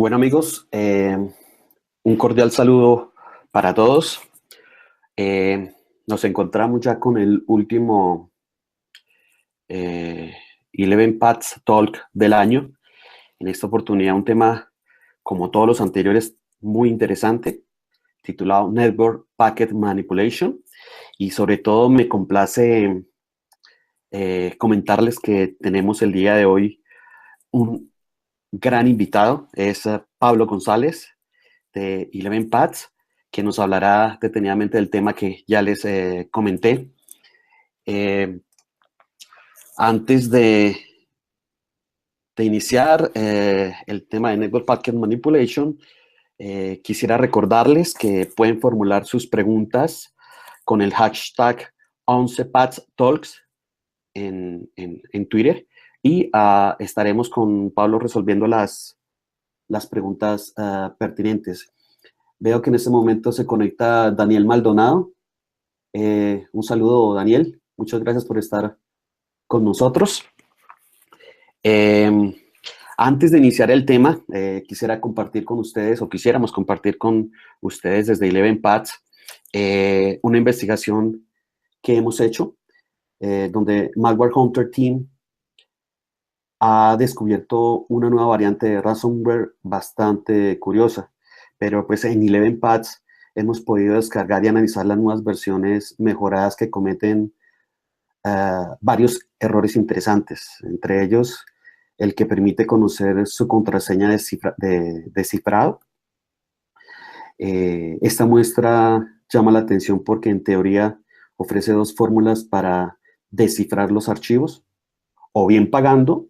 Bueno amigos, un cordial saludo para todos. Eh, Nos encontramos ya con el último 11 Paths Talk del año. En esta oportunidad un tema, como todos los anteriores, muy interesante, titulado Network Packet Manipulation. Y sobre todo me complace comentarles que tenemos el día de hoy un gran invitado, es Pablo González de 11 Paths, que nos hablará detenidamente del tema que ya les comenté. Antes de iniciar el tema de Network Packet Manipulation, quisiera recordarles que pueden formular sus preguntas con el hashtag 11pathstalks en Twitter y estaremos con Pablo resolviendo las preguntas pertinentes. Veo que en este momento se conecta Daniel Maldonado. Un saludo, Daniel. Muchas gracias por estar con nosotros. Antes de iniciar el tema, quisiera compartir con ustedes, o quisiéramos compartir con ustedes desde 11 Paths, una investigación que hemos hecho, donde Malware Hunter Team ha descubierto una nueva variante de ransomware bastante curiosa, pero pues en 11 Paths hemos podido descargar y analizar las nuevas versiones mejoradas que cometen varios errores interesantes, entre ellos el que permite conocer su contraseña de descifrado. Esta muestra llama la atención porque en teoría ofrece dos fórmulas para descifrar los archivos, o bien pagando,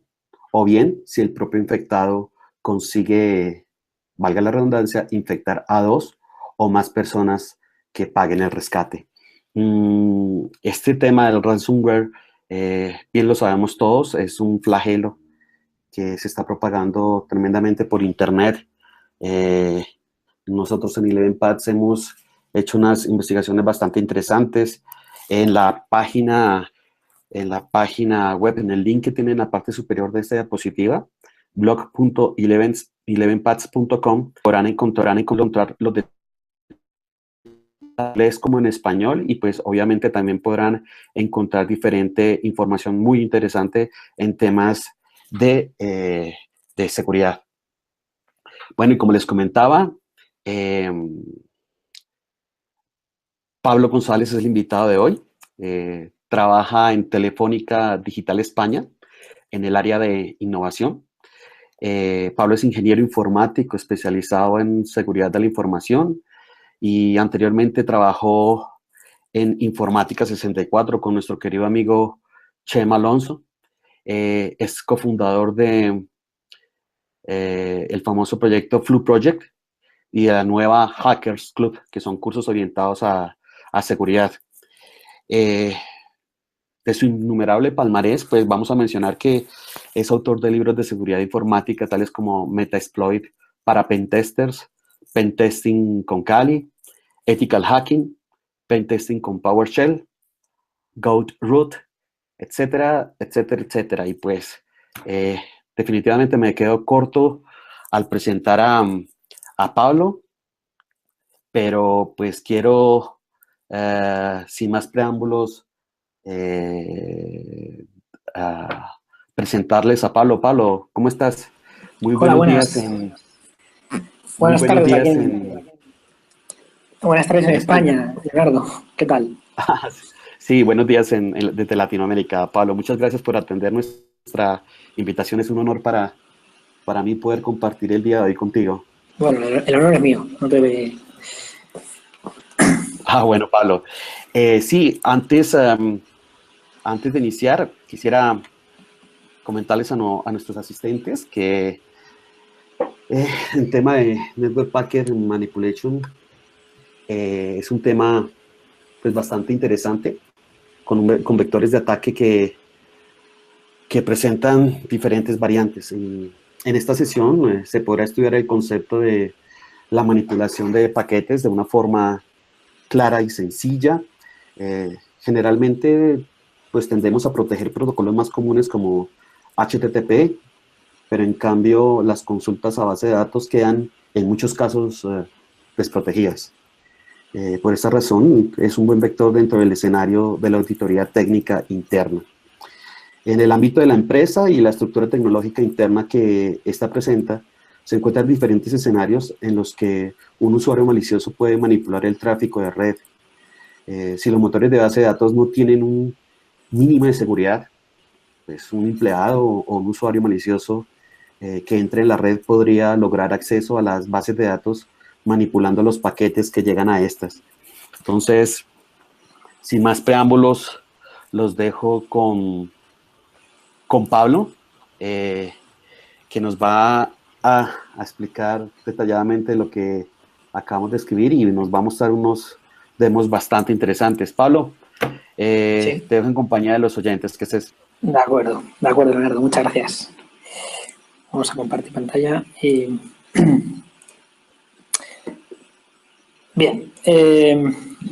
o bien si el propio infectado consigue, valga la redundancia, infectar a dos o más personas que paguen el rescate. Este tema del ransomware, bien lo sabemos todos, es un flagelo que se está propagando tremendamente por internet. Nosotros en 11 Paths hemos hecho unas investigaciones bastante interesantes en la página web, en el link que tiene en la parte superior de esta diapositiva, blog.11paths.com, podrán encontrar los detalles inglés como en español, y pues obviamente también podrán encontrar diferente información muy interesante en temas de seguridad. Bueno, y como les comentaba, Pablo González es el invitado de hoy. Trabaja en Telefónica Digital España en el área de innovación. Pablo es ingeniero informático especializado en seguridad de la información y anteriormente trabajó en Informática 64 con nuestro querido amigo Chema Alonso. Es cofundador de el famoso proyecto Flu Project y de la nueva Hackers Club, que son cursos orientados a seguridad. De su innumerable palmarés, pues vamos a mencionar que es autor de libros de seguridad informática, tales como Metaexploit para Pentesters, Pentesting con Kali, Ethical Hacking, Pentesting con PowerShell, Goat Root, etcétera, etcétera, etcétera. Y pues definitivamente me quedo corto al presentar a Pablo, pero pues quiero, sin más preámbulos, presentarles a Pablo. Pablo, ¿cómo estás? Muy Hola, buenos días buenas. muy Buenas buenos tardes aquí días buenas tardes en España. España, Leonardo. ¿Qué tal? Sí, buenos días desde Latinoamérica. Pablo, muchas gracias por atender nuestra invitación. Es un honor para mí poder compartir el día de hoy contigo. Bueno, el honor es mío. No te... Bueno, Pablo. Sí, antes de iniciar, quisiera comentarles a nuestros asistentes que el tema de Network Packet Manipulation es un tema pues bastante interesante, con vectores de ataque que presentan diferentes variantes. En esta sesión se podrá estudiar el concepto de la manipulación de paquetes de una forma clara y sencilla. Generalmente, pues tendemos a proteger protocolos más comunes como HTTP, pero en cambio las consultas a base de datos quedan en muchos casos desprotegidas. Por esta razón, es un buen vector dentro del escenario de la auditoría técnica interna. En el ámbito de la empresa y la estructura tecnológica interna que esta presenta, se encuentran diferentes escenarios en los que un usuario malicioso puede manipular el tráfico de red. Si los motores de base de datos no tienen un mínimo de seguridad, pues un empleado o un usuario malicioso que entre en la red podría lograr acceso a las bases de datos manipulando los paquetes que llegan a estas. Entonces, sin más preámbulos, los dejo con Pablo, que nos va a explicar detalladamente lo que acabamos de escribir y nos va a mostrar unos demos bastante interesantes. Pablo, Sí. te dejo en compañía de los oyentes. ¿Qué es? De acuerdo, Leonardo, muchas gracias. Vamos a compartir pantalla. Bien,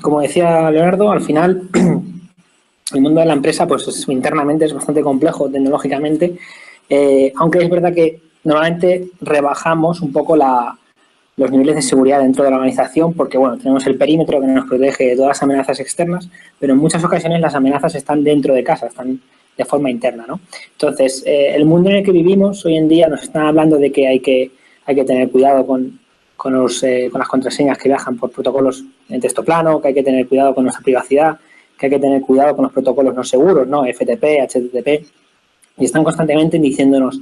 como decía Leonardo, al final el mundo de la empresa pues internamente es bastante complejo tecnológicamente, aunque es verdad que normalmente rebajamos un poco los niveles de seguridad dentro de la organización porque, bueno, tenemos el perímetro que nos protege de todas las amenazas externas, pero en muchas ocasiones las amenazas están dentro de casa, están de forma interna, ¿no? Entonces, el mundo en el que vivimos hoy en día nos están hablando de que hay que tener cuidado con las contraseñas que viajan por protocolos en texto plano, que hay que tener cuidado con nuestra privacidad, que hay que tener cuidado con los protocolos no seguros, ¿no? FTP, HTTP, y están constantemente diciéndonos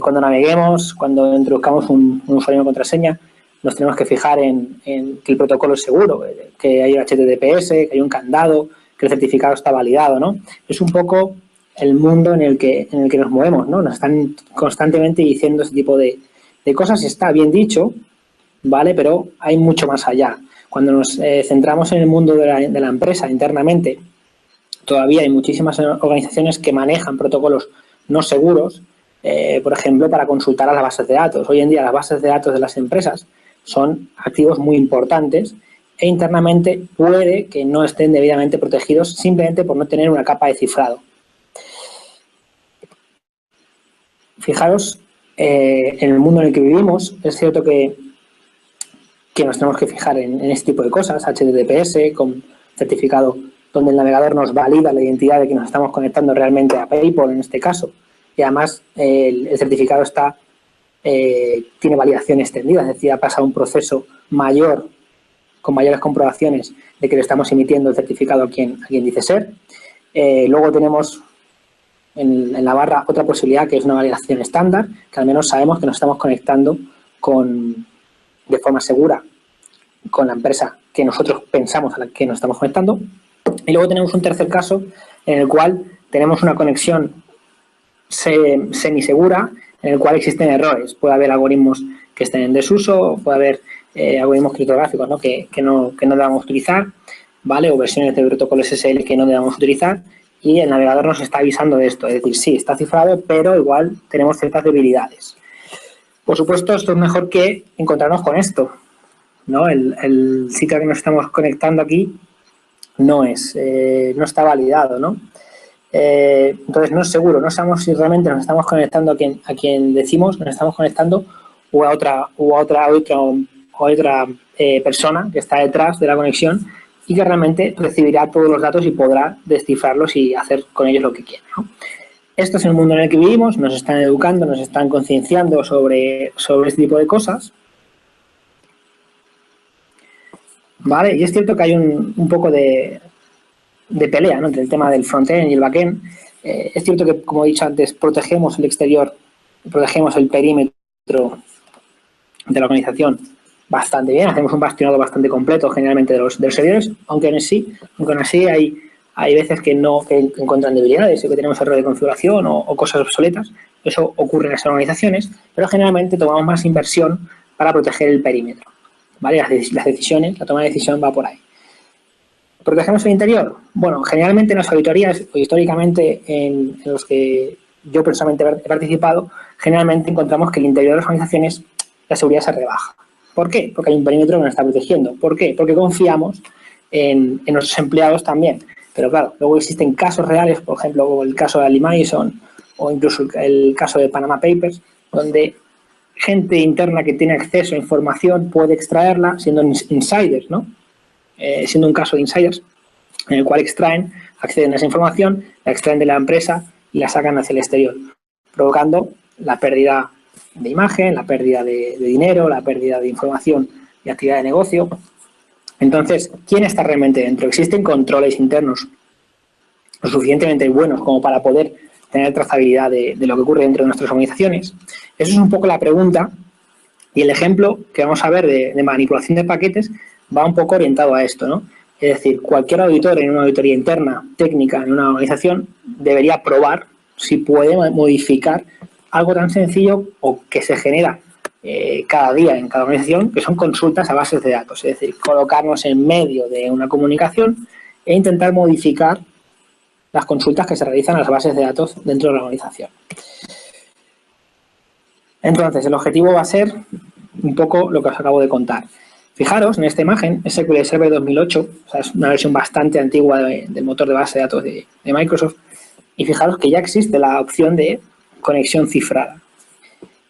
cuando naveguemos, cuando introduzcamos un usuario y una contraseña, nos tenemos que fijar en que el protocolo es seguro, que hay HTTPS, que hay un candado, que el certificado está validado, ¿no? Es un poco el mundo en el que nos movemos, ¿no? Nos están constantemente diciendo ese tipo de cosas y está bien dicho, ¿vale? Pero hay mucho más allá. Cuando nos centramos en el mundo de la empresa internamente, todavía hay muchísimas organizaciones que manejan protocolos no seguros, por ejemplo, para consultar a las bases de datos. Hoy en día las bases de datos de las empresas son activos muy importantes e internamente puede que no estén debidamente protegidos simplemente por no tener una capa de cifrado. Fijaros, en el mundo en el que vivimos, es cierto que nos tenemos que fijar en este tipo de cosas, HTTPS, con certificado donde el navegador nos valida la identidad de que nos estamos conectando realmente a PayPal en este caso, y además el certificado tiene validación extendida, es decir, ha pasado un proceso mayor, con mayores comprobaciones de que le estamos emitiendo el certificado a quien dice ser. Luego tenemos en la barra otra posibilidad que es una validación estándar, que al menos sabemos que nos estamos conectando de forma segura con la empresa que nosotros pensamos a la que nos estamos conectando. Y luego tenemos un tercer caso en el cual tenemos una conexión semisegura en el cual existen errores. Puede haber algoritmos que estén en desuso, puede haber algoritmos criptográficos, ¿no? que no debamos utilizar, ¿vale? O versiones de protocolos SSL que no debamos utilizar y el navegador nos está avisando de esto. Es decir, sí, está cifrado, pero igual tenemos ciertas debilidades. Por supuesto, esto es mejor que encontrarnos con esto, ¿no? El sitio al que nos estamos conectando aquí no está validado, ¿no? Entonces no es seguro, no sabemos si realmente nos estamos conectando a quien decimos, nos estamos conectando o a otra persona que está detrás de la conexión y que realmente recibirá todos los datos y podrá descifrarlos y hacer con ellos lo que quiera, ¿no? Esto es el mundo en el que vivimos, nos están educando, nos están concienciando sobre este tipo de cosas. ¿Vale? Y es cierto que hay un poco de pelea, ¿no? Entre el tema del frontend y el backend. Es cierto que, como he dicho antes, protegemos el exterior, protegemos el perímetro de la organización bastante bien, hacemos un bastionado bastante completo generalmente de los servidores, aunque aún así hay veces que encuentran debilidades y que tenemos error de configuración o cosas obsoletas. Eso ocurre en las organizaciones, pero generalmente tomamos más inversión para proteger el perímetro, ¿vale? Las decisiones, la toma de decisión va por ahí. ¿Protegemos el interior? Bueno, generalmente en las auditorías o históricamente en los que yo personalmente he participado, generalmente encontramos que el interior de las organizaciones la seguridad se rebaja. ¿Por qué? Porque hay un perímetro que nos está protegiendo. ¿Por qué? Porque confiamos en nuestros empleados también. Pero claro, luego existen casos reales, por ejemplo, el caso de Ali Madison o incluso el caso de Panama Papers, donde gente interna que tiene acceso a información puede extraerla siendo insiders, ¿no? Siendo un caso de insiders, en el cual acceden a esa información, la extraen de la empresa y la sacan hacia el exterior, provocando la pérdida de imagen, la pérdida de dinero, la pérdida de información y actividad de negocio. Entonces, ¿quién está realmente dentro? ¿Existen controles internos lo suficientemente buenos como para poder tener trazabilidad de lo que ocurre dentro de nuestras organizaciones? Eso es un poco la pregunta, y el ejemplo que vamos a ver de manipulación de paquetes va un poco orientado a esto, ¿no? Es decir, cualquier auditor en una auditoría interna, técnica, en una organización, debería probar si puede modificar algo tan sencillo o que se genera cada día en cada organización, que son consultas a bases de datos. Es decir, colocarnos en medio de una comunicación e intentar modificar las consultas que se realizan a las bases de datos dentro de la organización. Entonces, el objetivo va a ser un poco lo que os acabo de contar. Fijaros, en esta imagen, SQL Server 2008, o sea, es una versión bastante antigua del motor de base de datos de Microsoft, y fijaros que ya existe la opción de conexión cifrada.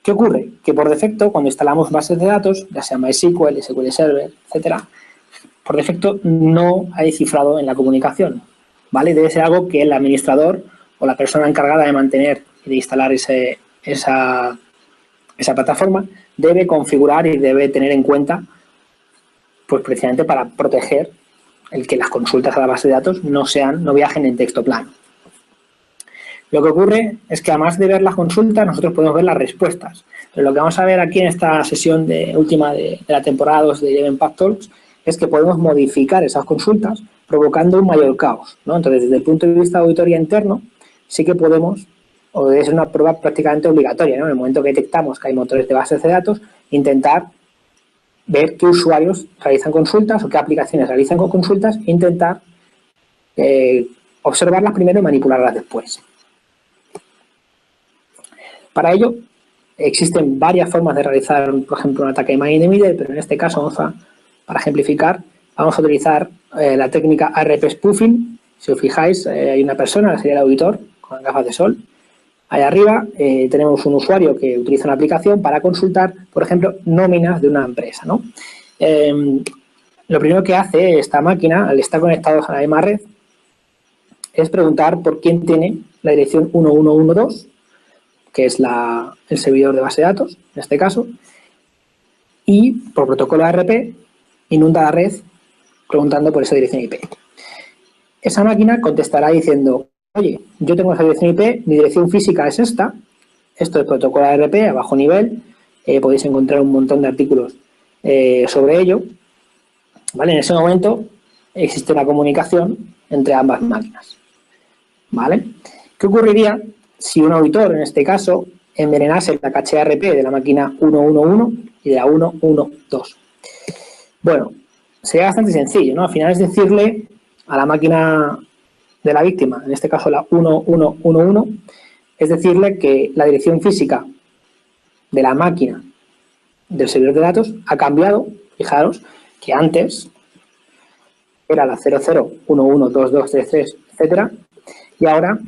¿Qué ocurre? Que por defecto, cuando instalamos bases de datos, ya sea MySQL, SQL Server, etcétera, por defecto no hay cifrado en la comunicación, ¿vale? Debe ser algo que el administrador o la persona encargada de mantener y de instalar esa plataforma debe configurar y debe tener en cuenta, pues precisamente para proteger el que las consultas a la base de datos no viajen en texto plano. Lo que ocurre es que además de ver las consultas, nosotros podemos ver las respuestas. Pero lo que vamos a ver aquí en esta sesión última de la temporada 2 de Eleven Path Talks es que podemos modificar esas consultas provocando un mayor caos, ¿no? Entonces, desde el punto de vista de auditoría interno, sí que podemos, o debe ser una prueba prácticamente obligatoria, ¿no? En el momento que detectamos que hay motores de bases de datos, intentar ver qué usuarios realizan consultas o qué aplicaciones realizan con consultas e intentar observarlas primero y manipularlas después. Para ello, existen varias formas de realizar, por ejemplo, un ataque de man in the middle, pero en este caso, para ejemplificar, vamos a utilizar la técnica ARP spoofing. Si os fijáis, hay una persona, que sería el auditor, con gafas de sol. Ahí arriba tenemos un usuario que utiliza una aplicación para consultar, por ejemplo, nóminas de una empresa, ¿no? Lo primero que hace esta máquina, al estar conectados a la misma red, es preguntar por quién tiene la dirección 1112, que es el servidor de base de datos, en este caso, y por protocolo ARP inunda la red preguntando por esa dirección IP. Esa máquina contestará diciendo: oye, yo tengo esa dirección IP, mi dirección física es esta, esto es protocolo ARP a bajo nivel, podéis encontrar un montón de artículos sobre ello, ¿vale? En ese momento existe una comunicación entre ambas máquinas, ¿vale? ¿Qué ocurriría si un auditor, en este caso, envenenase la caché ARP de la máquina 111 y de la 112? Bueno, sería bastante sencillo, ¿no? Al final es decirle a la máquina de la víctima, en este caso la 1111, es decirle que la dirección física de la máquina del servidor de datos ha cambiado. Fijaros que antes era la 00112233, etcétera, y ahora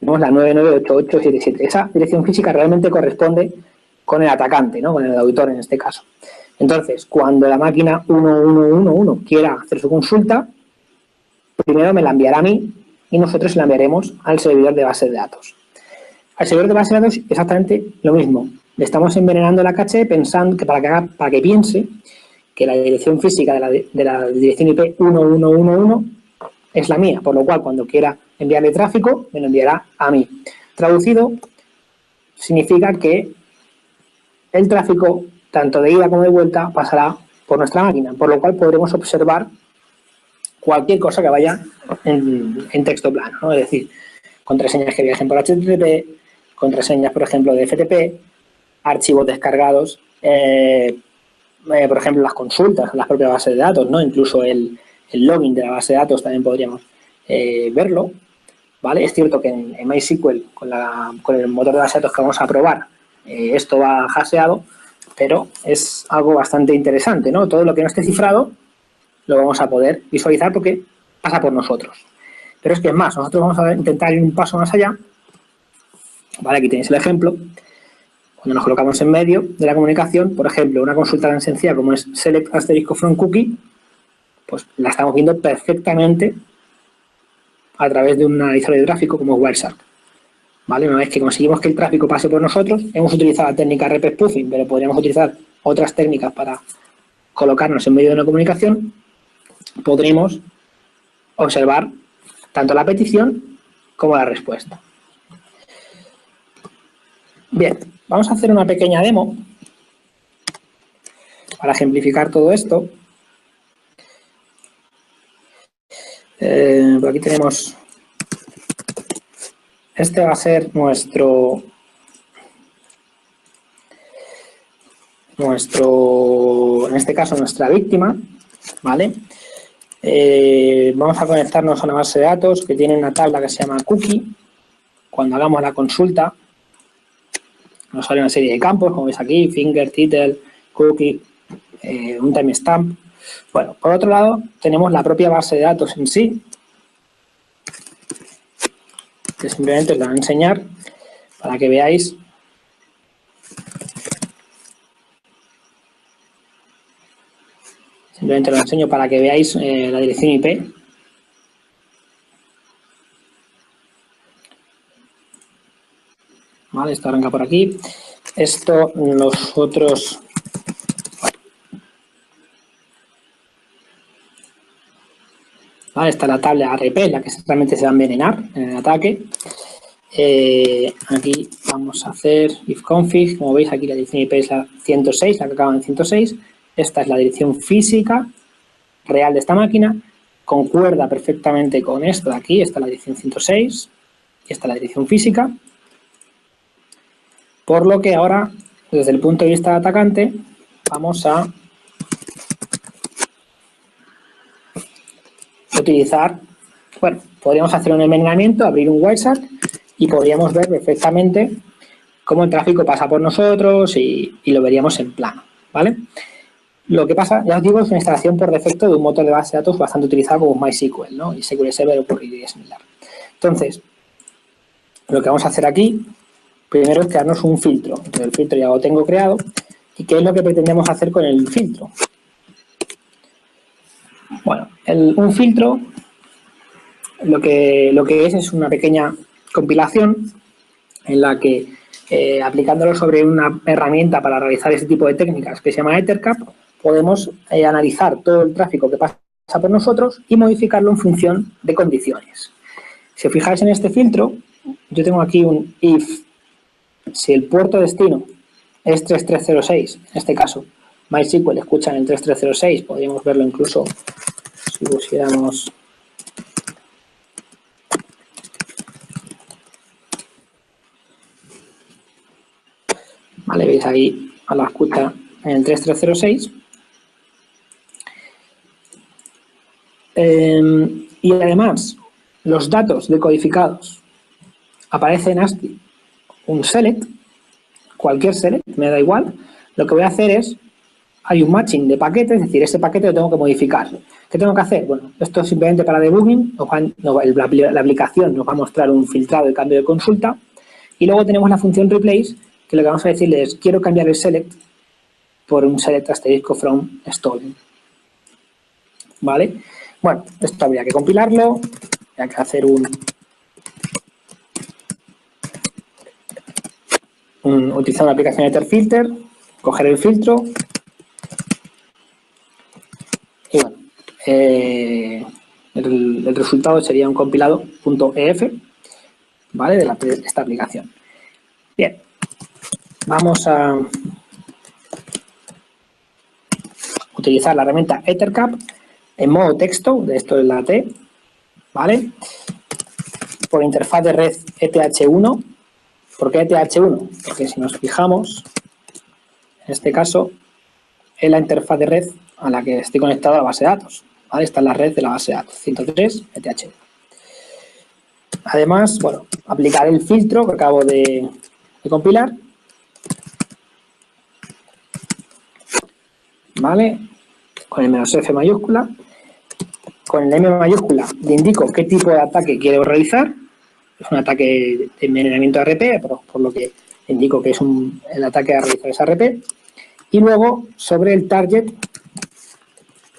tenemos la 998877. Esa dirección física realmente corresponde con el atacante, ¿no? Con el auditor en este caso. Entonces, cuando la máquina 1111 quiera hacer su consulta, primero me la enviará a mí y nosotros la enviaremos al servidor de base de datos. Al servidor de base de datos exactamente lo mismo. Le estamos envenenando la caché pensando que para que piense que la dirección física de la dirección IP 1111 es la mía, por lo cual cuando quiera enviarle tráfico me lo enviará a mí. Traducido, significa que el tráfico, tanto de ida como de vuelta, pasará por nuestra máquina, por lo cual podremos observar cualquier cosa que vaya en texto plano, ¿no? Es decir, contraseñas que viajen por HTTP, contraseñas, por ejemplo, de FTP, archivos descargados, por ejemplo, las consultas, las propias bases de datos, ¿no? Incluso el login de la base de datos también podríamos verlo, ¿vale? Es cierto que en MySQL, con el motor de base de datos que vamos a probar, esto va hasheado, pero es algo bastante interesante, ¿no? Todo lo que no esté cifrado lo vamos a poder visualizar porque pasa por nosotros. Pero es que es más, nosotros vamos a intentar ir un paso más allá Vale, aquí tenéis el ejemplo. Cuando nos colocamos en medio de la comunicación, por ejemplo, una consulta tan sencilla como es select asterisco from cookie, pues la estamos viendo perfectamente a través de un analizador de tráfico como Wireshark. ¿Vale? Una vez que conseguimos que el tráfico pase por nosotros, hemos utilizado la técnica RP spoofing, pero podríamos utilizar otras técnicas para colocarnos en medio de una comunicación, podremos observar tanto la petición como la respuesta. Bien, vamos a hacer una pequeña demo para ejemplificar todo esto. Por aquí tenemos, este va a ser nuestro, en este caso nuestra víctima, ¿vale? Vamos a conectarnos a una base de datos que tiene una tabla que se llama cookie. Cuando hagamos la consulta nos sale una serie de campos, como veis aquí, finger, title, cookie, un timestamp. Bueno, por otro lado tenemos la propia base de datos en sí, que simplemente os la voy a enseñar para que veáis. Simplemente lo enseño para que veáis la dirección IP. Vale, esto arranca por aquí. Esto nosotros... Vale, está la tabla RP, la que realmente se va a envenenar en el ataque. Aquí vamos a hacer ifconfig. Como veis, aquí la dirección IP es la 106, la que acaba en 106. Esta es la dirección física real de esta máquina. Concuerda perfectamente con esto de aquí. Esta es la dirección 106 y esta es la dirección física. Por lo que ahora, desde el punto de vista del atacante, vamos a utilizar, bueno, podríamos hacer un envenenamiento, abrir un Wireshark y podríamos ver perfectamente cómo el tráfico pasa por nosotros y lo veríamos en plano, ¿vale? Lo que pasa, ya os digo, es una instalación por defecto de un motor de base de datos bastante utilizado como MySQL, ¿no? Y SQL Server ocurriría similar. Entonces, lo que vamos a hacer aquí, primero es crearnos un filtro. Entonces, el filtro ya lo tengo creado. ¿Y qué es lo que pretendemos hacer con el filtro? Bueno, un filtro lo que es una pequeña compilación en la que aplicándolo sobre una herramienta para realizar este tipo de técnicas que se llama Ethercap, podemos analizar todo el tráfico que pasa por nosotros y modificarlo en función de condiciones. Si os fijáis en este filtro, yo tengo aquí un if, si el puerto destino es 3306, en este caso MySQL escucha en el 3306, podríamos verlo incluso si pusiéramos... Vale, veis ahí a la escucha en el 3306. Y además, los datos decodificados aparecen en ASCII, un select, cualquier select, me da igual. Lo que voy a hacer es, hay un matching de paquetes, es decir, ese paquete lo tengo que modificar. ¿Qué tengo que hacer? Bueno, esto es simplemente para debugging, la aplicación nos va a mostrar un filtrado de cambio de consulta y luego tenemos la función replace, que lo que vamos a decirle es, quiero cambiar el select por un select asterisco from stolen. ¿Vale? Bueno, esto habría que compilarlo, habría que hacer utilizar una aplicación de etherfilter, coger el filtro y bueno, el resultado sería un compilado .ef, ¿vale? De esta aplicación. Bien, vamos a utilizar la herramienta Ethercap en modo texto, de esto es la T, ¿vale? Por interfaz de red ETH1. ¿Por qué ETH1? Porque si nos fijamos, en este caso, es la interfaz de red a la que estoy conectado a la base de datos, ¿vale? Esta es la red de la base de datos, 103 ETH1. Además, bueno, aplicar el filtro que acabo de compilar, ¿vale? Con el "-f" mayúscula. Con el "m" mayúscula le indico qué tipo de ataque quiero realizar es un ataque de envenenamiento RP, por lo que indico que es el ataque a realizar esa RP. Y luego, sobre el target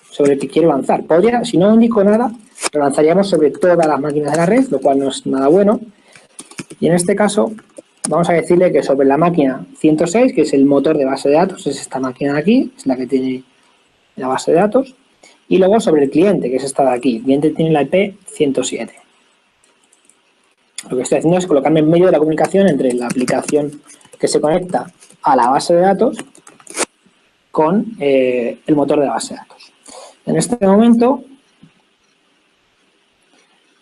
sobre el que quiero lanzar. Podría, si no indico nada, lo lanzaríamos sobre todas las máquinas de la red, lo cual no es nada bueno. Y en este caso, vamos a decirle que sobre la máquina 106, que es el motor de base de datos, es esta máquina de aquí, es la que tiene la base de datos. Y luego sobre el cliente, que es esta de aquí. El cliente tiene la IP 107. Lo que estoy haciendo es colocarme en medio de la comunicación entre la aplicación que se conecta a la base de datos con el motor de la base de datos. En este momento,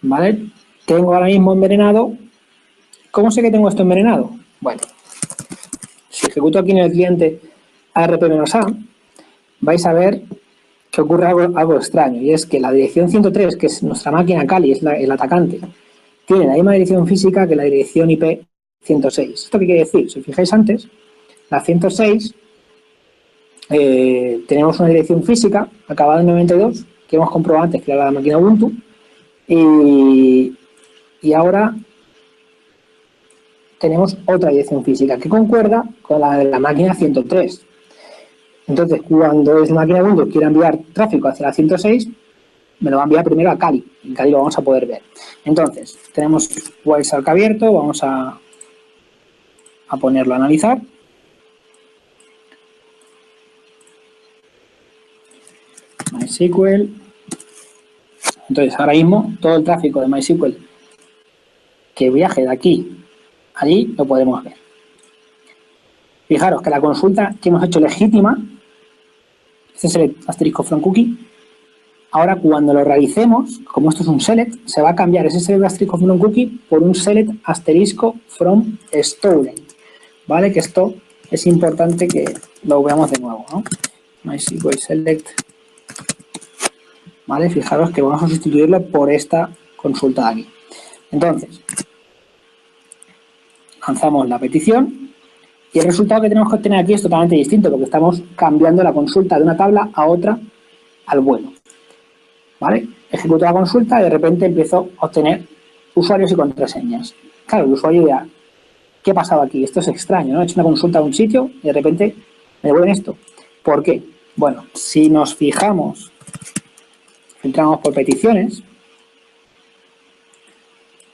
¿vale? Tengo ahora mismo envenenado. ¿Cómo sé que tengo esto envenenado? Bueno, si ejecuto aquí en el cliente ARP-A, vais a ver que ocurre algo extraño, y es que la dirección 103, que es nuestra máquina Kali, es el atacante, tiene la misma dirección física que la dirección IP 106. ¿Esto qué quiere decir? Si os fijáis antes, la 106 tenemos una dirección física acabada en 92, que hemos comprobado antes que era la máquina Ubuntu, y ahora tenemos otra dirección física que concuerda con la de la máquina 103. Entonces, cuando la máquina Ubuntu quiera enviar tráfico hacia la 106, me lo va a enviar primero a Kali. En Kali lo vamos a poder ver. Entonces, tenemos Wireshark abierto, vamos a ponerlo a analizar. MySQL. Entonces, ahora mismo, todo el tráfico de MySQL que viaje de aquí a allí lo podemos ver. Fijaros que la consulta que hemos hecho legítima, este select asterisco from cookie, ahora cuando lo realicemos, como esto es un select, se va a cambiar ese select asterisco from cookie por un select asterisco from stolen. ¿Vale? Que esto es importante que lo veamos de nuevo, ¿no? MySQL select. ¿Vale? Fijaros que vamos a sustituirlo por esta consulta de aquí. Entonces, lanzamos la petición y el resultado que tenemos que obtener aquí es totalmente distinto porque estamos cambiando la consulta de una tabla a otra al vuelo. ¿Vale? Ejecuto la consulta y de repente empiezo a obtener usuarios y contraseñas. Claro, el usuario dirá, ¿qué ha pasado aquí? Esto es extraño, ¿no? He hecho una consulta a un sitio y de repente me devuelven esto. ¿Por qué? Bueno, si nos fijamos, entramos por peticiones,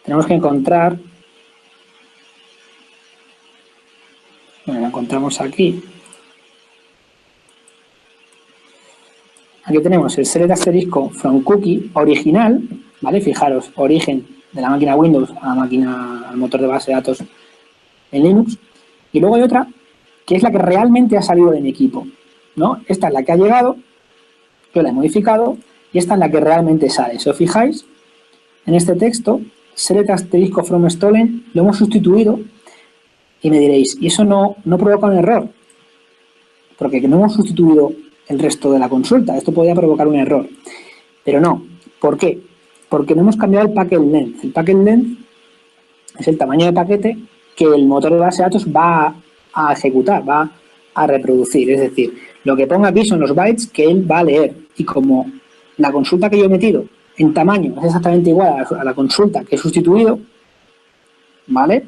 tenemos que encontrar, bueno, la encontramos aquí. Aquí tenemos el select asterisco from cookie original, ¿vale? Fijaros, origen de la máquina Windows a la máquina, al motor de base de datos en Linux. Y luego hay otra que es la que realmente ha salido de mi equipo, ¿no? Esta es la que ha llegado, yo la he modificado y esta es la que realmente sale. Si os fijáis, en este texto, select asterisco from stolen, lo hemos sustituido y me diréis, ¿y eso no provoca un error? Porque no hemos sustituido el resto de la consulta. Esto podría provocar un error. Pero no. ¿Por qué? Porque no hemos cambiado el packet length. El packet length es el tamaño de paquete que el motor de base de datos va a ejecutar, va a reproducir. Es decir, lo que ponga aquí son los bytes que él va a leer. Y como la consulta que yo he metido en tamaño es exactamente igual a la consulta que he sustituido, ¿vale?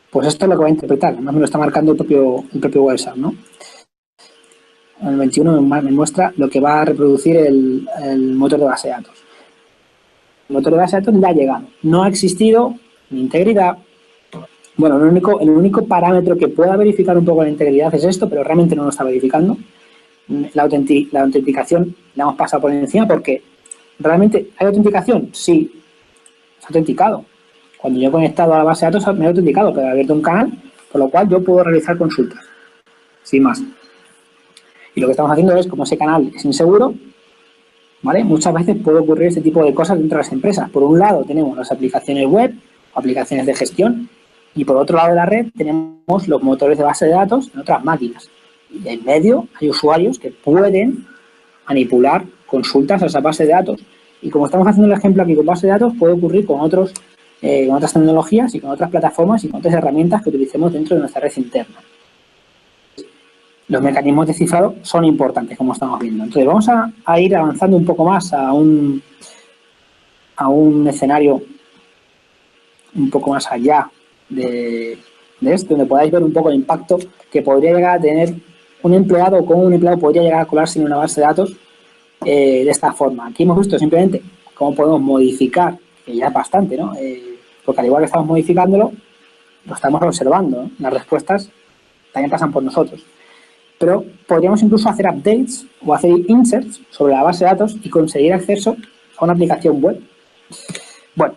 Pues esto es lo que va a interpretar. Además me lo está marcando el propio Wireshark, ¿no? En el 21 me muestra lo que va a reproducir el motor de base de datos. El motor de base de datos ya ha llegado. No ha existido ni integridad. Bueno, el único parámetro que pueda verificar un poco la integridad es esto, pero realmente no lo está verificando. La autenticación la hemos pasado por encima porque ¿realmente hay autenticación? Sí, es autenticado. Cuando yo he conectado a la base de datos me he autenticado, pero he abierto un canal, por lo cual yo puedo realizar consultas, sin más. Y lo que estamos haciendo es, como ese canal es inseguro, ¿vale? Muchas veces puede ocurrir este tipo de cosas dentro de las empresas. Por un lado tenemos las aplicaciones web, aplicaciones de gestión, y por otro lado de la red tenemos los motores de base de datos en otras máquinas. Y en medio hay usuarios que pueden manipular consultas a esa base de datos. Y como estamos haciendo el ejemplo aquí con base de datos, puede ocurrir con otras tecnologías y con otras plataformas y con otras herramientas que utilicemos dentro de nuestra red interna. Los mecanismos de cifrado son importantes, como estamos viendo. Entonces, vamos a ir avanzando un poco más a un escenario un poco más allá de esto, donde podáis ver un poco el impacto que podría llegar a tener un empleado o cómo un empleado podría llegar a colarse en una base de datos de esta forma. Aquí hemos visto simplemente cómo podemos modificar, que ya es bastante, ¿no? Porque al igual que estamos modificándolo, lo estamos observando, ¿no? Las respuestas también pasan por nosotros. Pero podríamos incluso hacer updates o hacer inserts sobre la base de datos y conseguir acceso a una aplicación web. Bueno,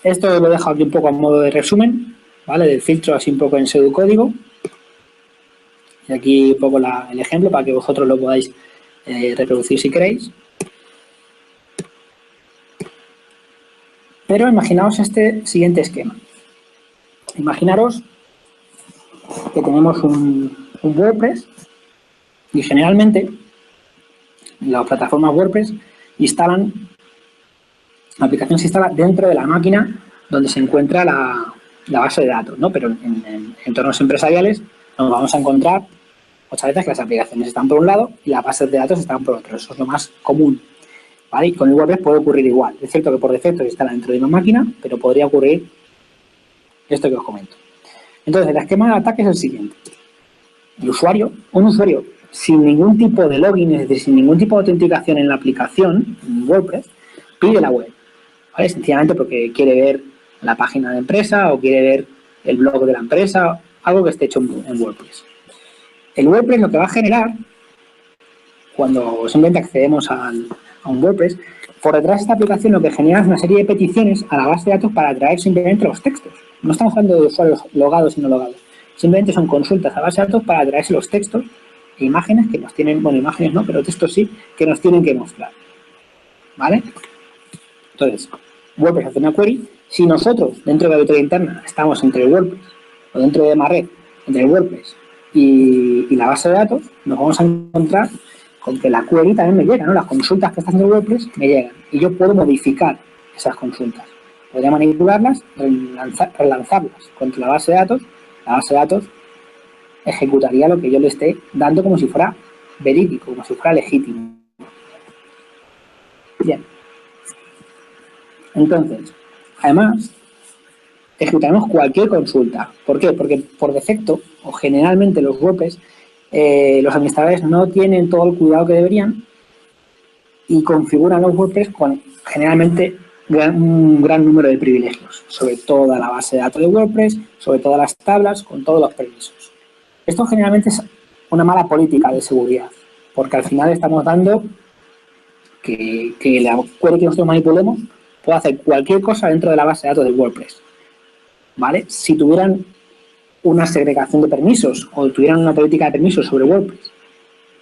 esto lo dejo aquí un poco a modo de resumen, ¿vale? Del filtro así un poco en pseudocódigo. Y aquí un poco el ejemplo para que vosotros lo podáis reproducir si queréis. Pero imaginaos este siguiente esquema. Imaginaros que tenemos un WordPress y generalmente las plataformas WordPress instalan, la aplicación se instala dentro de la máquina donde se encuentra la base de datos, ¿no? Pero en entornos empresariales nos vamos a encontrar muchas veces que las aplicaciones están por un lado y las bases de datos están por otro. Eso es lo más común, ¿vale? Y con el WordPress puede ocurrir igual. Es cierto que por defecto se instala dentro de una máquina, pero podría ocurrir esto que os comento. Entonces, el esquema de ataque es el siguiente. El usuario, un usuario sin ningún tipo de login, es decir, sin ningún tipo de autenticación en la aplicación, en WordPress, pide la web, ¿vale? Sencillamente porque quiere ver la página de empresa o quiere ver el blog de la empresa, algo que esté hecho en WordPress. El WordPress lo que va a generar, cuando simplemente accedemos a un WordPress, por detrás de esta aplicación lo que genera es una serie de peticiones a la base de datos para traer simplemente los textos. No estamos hablando de usuarios logados y no logados. Simplemente son consultas a base de datos para traerse los textos e imágenes que nos tienen, bueno, imágenes no, pero textos sí, que nos tienen que mostrar. ¿Vale? Entonces, WordPress hace una query. Si nosotros, dentro de la auditoría interna, estamos entre el WordPress o dentro de Marret, entre el WordPress y la base de datos, nos vamos a encontrar con que la query también me llega, ¿no? Las consultas que está haciendo WordPress me llegan y yo puedo modificar esas consultas. Podría manipularlas, relanzarlas contra la base de datos. La base de datos ejecutaría lo que yo le esté dando como si fuera verídico, como si fuera legítimo. Bien. Entonces, además, ejecutaremos cualquier consulta. ¿Por qué? Porque por defecto, o generalmente los WordPress, los administradores no tienen todo el cuidado que deberían y configuran los WordPress con generalmente un gran número de privilegios sobre toda la base de datos de WordPress, sobre todas las tablas, con todos los permisos. Esto generalmente es una mala política de seguridad, porque al final estamos dando que la query que nosotros manipulemos puede hacer cualquier cosa dentro de la base de datos de WordPress, ¿vale? Si tuvieran una segregación de permisos o tuvieran una política de permisos sobre WordPress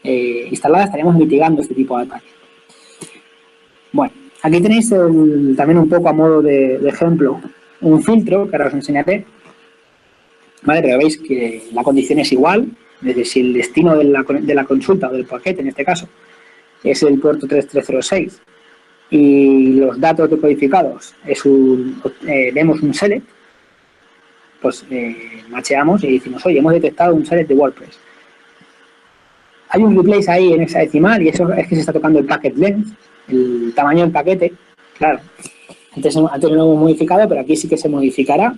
instalada, estaríamos mitigando este tipo de ataques. Bueno, aquí tenéis también un poco a modo de ejemplo un filtro que ahora os enseñaré, ¿vale? Pero veis que la condición es igual, es decir, si el destino de la consulta o del paquete, en este caso, es el puerto 3306 y los datos decodificados vemos un select, pues macheamos y decimos, oye, hemos detectado un select de WordPress. Hay un replace ahí en esa decimal y eso es que se está tocando el packet length, el tamaño del paquete. Claro, antes no lo hemos modificado, pero aquí sí que se modificará,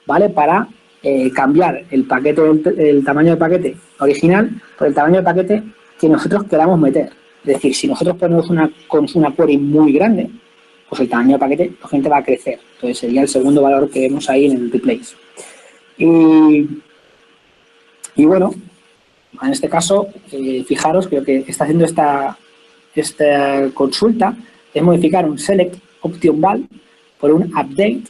¿vale? Para cambiar el paquete, el tamaño del paquete original por el tamaño del paquete que nosotros queramos meter. Es decir, si nosotros ponemos una query muy grande, pues el tamaño del paquete lógicamente va a crecer. Entonces sería el segundo valor que vemos ahí en el replace. Y bueno, en este caso, fijaros que lo que está haciendo esta consulta es modificar un select option val por un update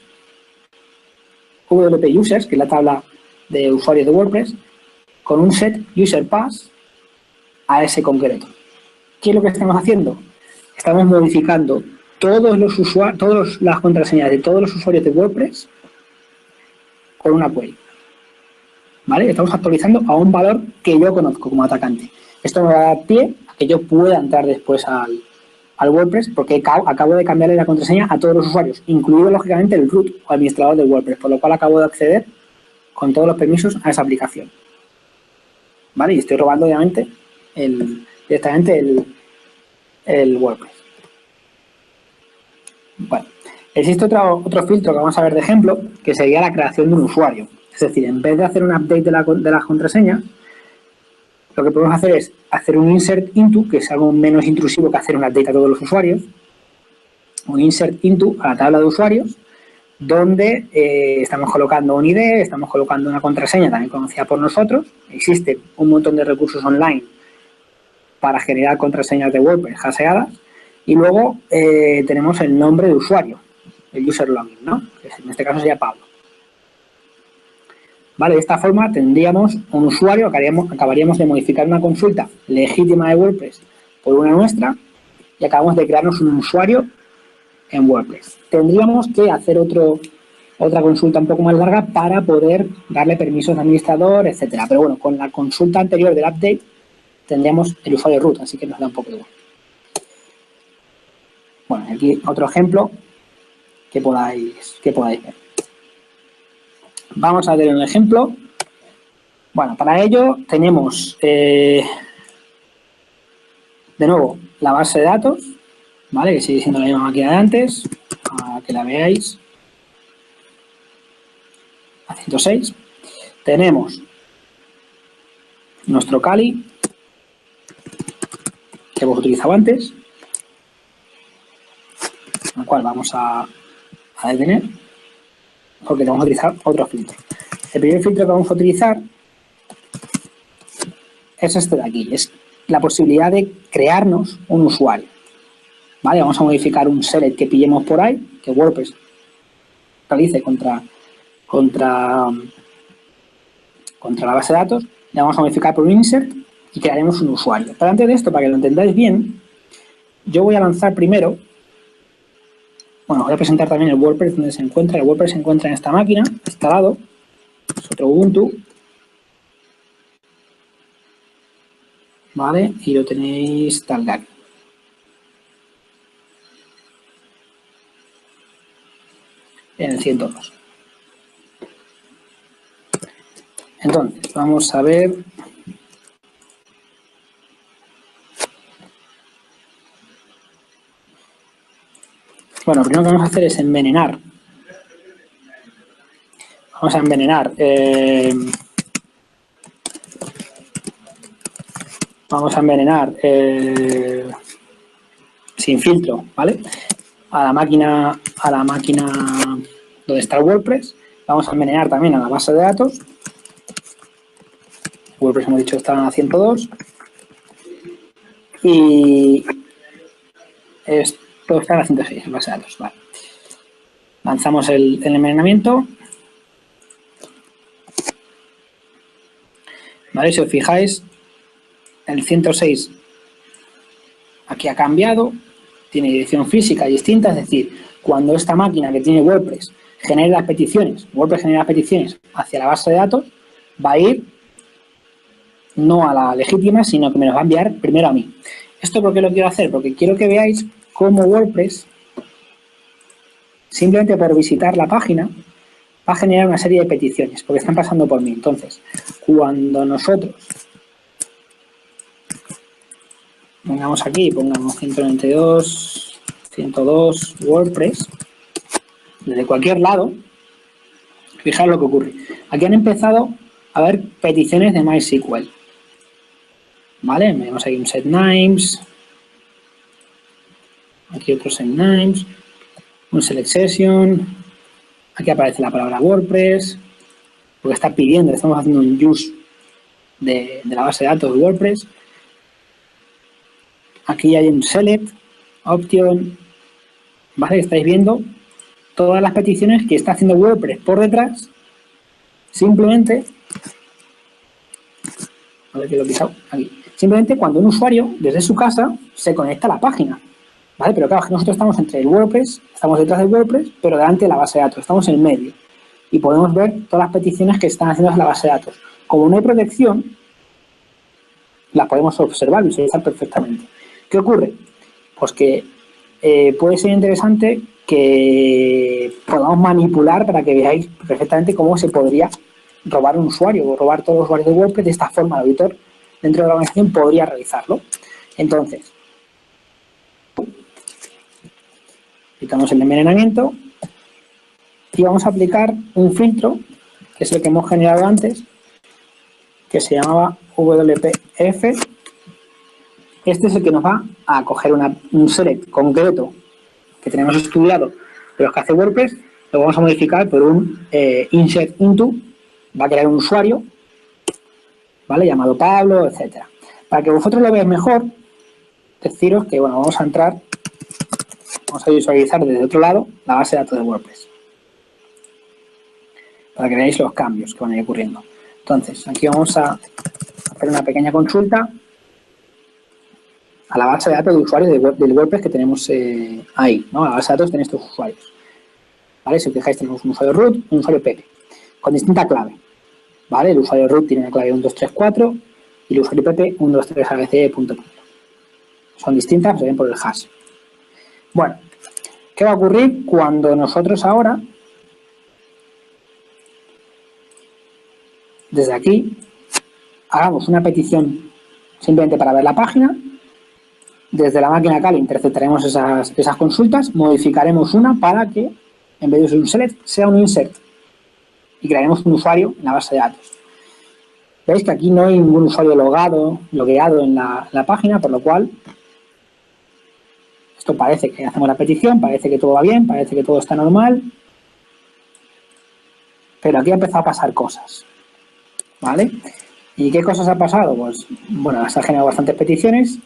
WP users, que es la tabla de usuarios de WordPress, con un set user pass a ese concreto. ¿Qué es lo que estamos haciendo? Estamos modificando todas las contraseñas de todos los usuarios de WordPress con una query. ¿Vale? Estamos actualizando a un valor que yo conozco como atacante. Esto me va a dar pie a que yo pueda entrar después al WordPress porque acabo de cambiarle la contraseña a todos los usuarios, incluido lógicamente el root o administrador de WordPress, por lo cual acabo de acceder con todos los permisos a esa aplicación. ¿Vale? Y estoy robando obviamente directamente el WordPress. Bueno, Existe otro filtro que vamos a ver de ejemplo, que sería la creación de un usuario. Es decir, en vez de hacer un update de las contraseñas, lo que podemos hacer es hacer un insert into, que es algo menos intrusivo que hacer un update a todos los usuarios. Un insert into a la tabla de usuarios, donde estamos colocando un ID, estamos colocando una contraseña también conocida por nosotros. Existe un montón de recursos online para generar contraseñas de WordPress haseadas. Y luego tenemos el nombre de usuario, el user login, ¿no? Que en este caso sería Pablo. Vale, de esta forma tendríamos un usuario, acabaríamos de modificar una consulta legítima de WordPress por una nuestra y acabamos de crearnos un usuario en WordPress. Tendríamos que hacer otra consulta un poco más larga para poder darle permisos de administrador, etcétera. Pero bueno, con la consulta anterior del update tendríamos el usuario root, así que nos da un poco igual. Bueno, aquí otro ejemplo que podáis ver. Vamos a ver un ejemplo. Bueno, para ello tenemos, de nuevo, la base de datos, ¿vale? Que sigue siendo la misma máquina de antes, para que la veáis. A 106. Tenemos nuestro Kali, que hemos utilizado antes, al cual vamos a detener, porque vamos a utilizar otro filtro. El primer filtro que vamos a utilizar es este de aquí, es la posibilidad de crearnos un usuario. ¿Vale? Vamos a modificar un select que pillemos por ahí, que WordPress realice contra la base de datos, le vamos a modificar por un insert y crearemos un usuario. Pero antes de esto, para que lo entendáis bien, yo voy a lanzar primero, bueno, voy a presentar también el WordPress donde se encuentra. El WordPress se encuentra en esta máquina, instalado, es otro Ubuntu, ¿vale? Y lo tenéis tal aquí. En el 102. Entonces, vamos a ver. Bueno, lo primero que vamos a hacer es envenenar. Vamos a envenenar. Vamos a envenenar sin filtro, ¿vale? A la máquina donde está el WordPress. Vamos a envenenar también a la base de datos. WordPress, hemos dicho, estaba en la 102. Y esto está en la 106, en base de datos. Vale. Lanzamos el envenenamiento. Vale, si os fijáis, el 106 aquí ha cambiado, tiene dirección física distinta, es decir, cuando esta máquina que tiene WordPress genere las peticiones, WordPress genera las peticiones hacia la base de datos, va a ir no a la legítima, sino que me los va a enviar primero a mí. ¿Esto por qué lo quiero hacer? Porque quiero que veáis cómo WordPress, simplemente por visitar la página, va a generar una serie de peticiones, porque están pasando por mí. Entonces, cuando nosotros pongamos aquí, pongamos 192, 102 WordPress, desde cualquier lado, fijaos lo que ocurre. Aquí han empezado a haber peticiones de MySQL. ¿Vale? Vemos aquí un set names, aquí otro set names, un select session, aquí aparece la palabra WordPress, porque está pidiendo, estamos haciendo un use de la base de datos de WordPress. Aquí hay un select, option, ¿vale? Estáis viendo todas las peticiones que está haciendo WordPress por detrás, simplemente, a ver que lo he quitado, aquí. Simplemente cuando un usuario, desde su casa, se conecta a la página, ¿vale? Pero claro, nosotros estamos entre el WordPress, estamos detrás del WordPress, pero delante de la base de datos, estamos en el medio. Y podemos ver todas las peticiones que están haciendo en la base de datos. Como no hay protección, las podemos observar, visualizar perfectamente. ¿Qué ocurre? Pues que puede ser interesante que podamos manipular para que veáis perfectamente cómo se podría robar un usuario o robar todos los usuarios de WordPress. De esta forma, el auditor dentro de la organización podría realizarlo. Entonces, quitamos el envenenamiento y vamos a aplicar un filtro, que es el que hemos generado antes, que se llamaba WPF. Este es el que nos va a coger un select concreto que tenemos estudiado de los que hace WordPress, lo vamos a modificar por un insert into, va a crear un usuario, ¿vale? Llamado Pablo, etcétera. Para que vosotros lo veáis mejor, deciros que, bueno, vamos a visualizar desde otro lado la base de datos de WordPress, para que veáis los cambios que van a ir ocurriendo. Entonces, aquí vamos a hacer una pequeña consulta a la base de datos de usuarios del WordPress que tenemos ahí, ¿no? A la base de datos de estos usuarios. ¿Vale? Si os fijáis, tenemos un usuario root y un usuario Pepe, con distinta clave. ¿Vale? El usuario root tiene una clave 1234 y el usuario Pepe 123abc. Son distintas, se ven por el hash. Bueno, ¿qué va a ocurrir cuando nosotros ahora, desde aquí, hagamos una petición simplemente para ver la página? Desde la máquina Kali interceptaremos esas consultas, modificaremos una para que, en vez de ser un select, sea un insert. Y crearemos un usuario en la base de datos. Veis que aquí no hay ningún usuario logueado en la página, por lo cual esto parece que hacemos la petición, parece que todo va bien, parece que todo está normal. Pero aquí ha empezado a pasar cosas. ¿Vale? ¿Y qué cosas ha pasado? Pues, bueno, se han generado bastantes peticiones.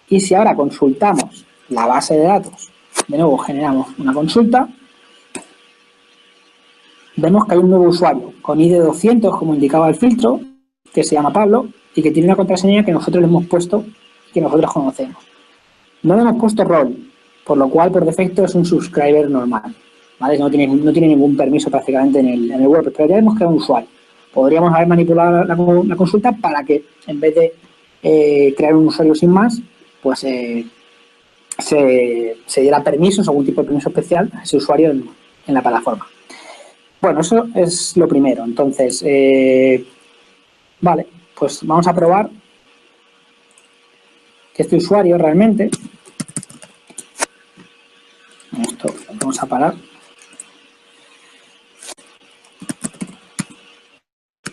Y si ahora consultamos la base de datos, de nuevo generamos una consulta, vemos que hay un nuevo usuario con ID 200, como indicaba el filtro, que se llama Pablo y que tiene una contraseña que nosotros le hemos puesto, que nosotros conocemos. No le hemos puesto rol, por lo cual por defecto es un subscriber normal, ¿vale? No tiene ningún permiso prácticamente en el WordPress, pero ya vemos que es un usuario. Podríamos haber manipulado la consulta para que en vez de crear un usuario sin más, pues se diera permisos, algún tipo de permiso especial a ese usuario en la plataforma. Bueno, eso es lo primero. Entonces, vale, pues vamos a probar que este usuario realmente, esto vamos a parar,